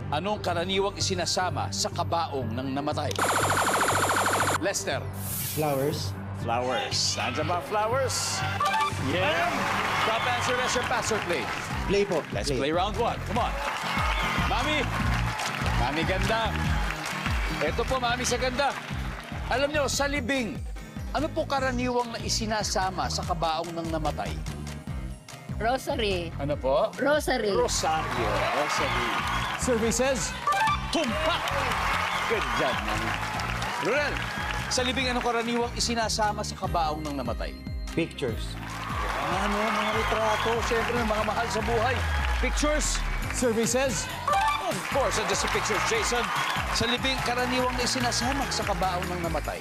Anong karaniwang isinasama sa kabaong ng namatay? Lester. Flowers. Flowers. Nandiyan ba ang flowers? Yeah. Top answer, Lester. Pass or play? Play po. Let's play round one. Come on. Mami. Mami ganda. Ito po, Mami sa ganda. Alam nyo, sa libing, ano po karaniwang na isinasama sa kabaong ng namatay? Rosary. Ano po? Rosary. Rosario. Rosary. Survey says, tumpak! Good job, Mami. Ronel, sa libing, ano karaniwang isinasama sa kabaong ng namatay? Pictures. Ano, mga retrato, siyempre, ng mga mahal sa buhay. Pictures. Survey says, of course, just si pictures. Jason, sa libing, karaniwang na isinasama sa kabaong ng namatay.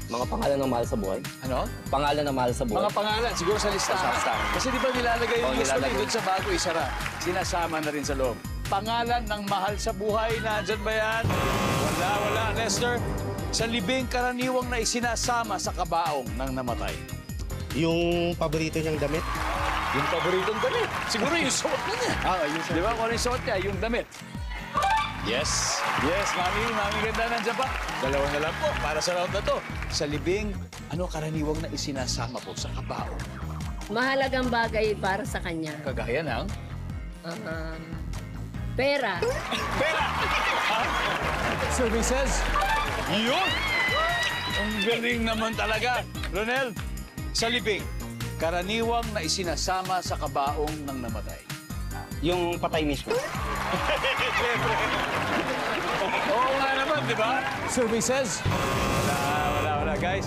Mga pangalan ng mahal sa buhay. Ano? Pangalan ng mahal sa buhay. Mga pangalan, siguro sa listahan. Sa listahan. Kasi di ba nilalagay yung Oo, usually nilalagay. doon sa bago isara. Sinasama na rin sa loob. Pangalan ng mahal sa buhay, nandyan ba yan? Wala, Lester. Sa libing, karaniwang na isinasama sa kabaong ng namatay. Yung paborito niyang damit. Yung paboritong damit. Siguro yung suot na niya. Di ba kung ano yung suot niya? Yung damit. Yes. Yes, Mami. Mami, ganda nandiyan pa. Dalawa na lang po para sa round na to. Sa libing, ano karaniwang na isinasama po sa kabaong? Mahalagang bagay para sa kanya. Kagaya ng... Pera. Pera! Services? Yun! Ang galing naman talaga. Ronel, sa libing, karaniwang na isinasama sa kabaong ng namatay. Yung patay mismo. Oo nga naman, di ba? Services? Wala, guys.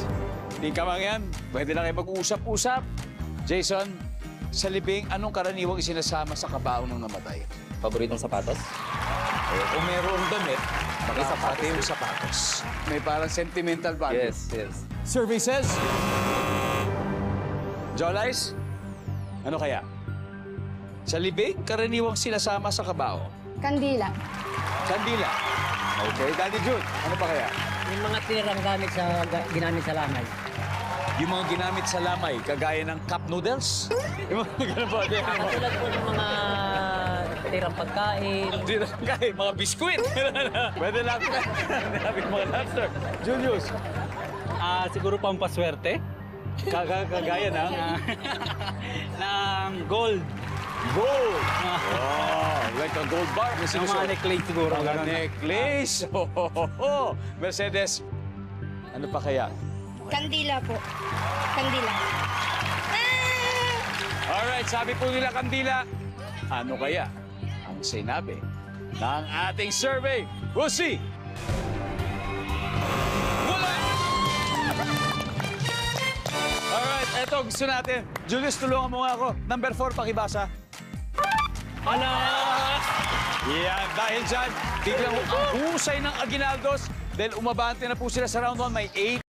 Di ka mang yan. Pwede na kayo mag-uusap-usap. Jason, sa libing, anong karaniwang isinasama sa kabaong ng namatay? Paboritong sapatos. Kung merong damit, baka May sapatos. pati yung sapatos. May parang sentimental value. Yes. Services? Jolice? Ano kaya? Sa libing, karaniwang sinasama sa kabao. Kandila. Kandila. Okay, Daddy Jude, ano pa kaya? Yung mga tirang ginamit sa lamay. Yung mga ginamit sa lamay, kagaya ng cup noodles? Yung mga ganun po. Katulad po ng mga tirang pagkain. Hindi na kaya, mga biskuit. Pwede lang. Sabi mga lobster. Julius, Siguro pampaswerte. kagaya ng ng gold. gold. Oh, like a gold bar. May Yung sinusuot. mga necklace siguro. Mga ganun. necklace. Oh. Mercedes, ano pa kaya? Kandila po. Kandila. Alright, sabi po nila Kandila, ano kaya ang sinabi ng ating survey? We'll see. Wala! Alright, eto gusto natin. Julius, tulungan mo nga ako. Number 4, pakibasa. Ala! Yan, dahil dyan, biglang ang husay ng Aguinaldos. Dahil umabante na po sila sa round 1, may 8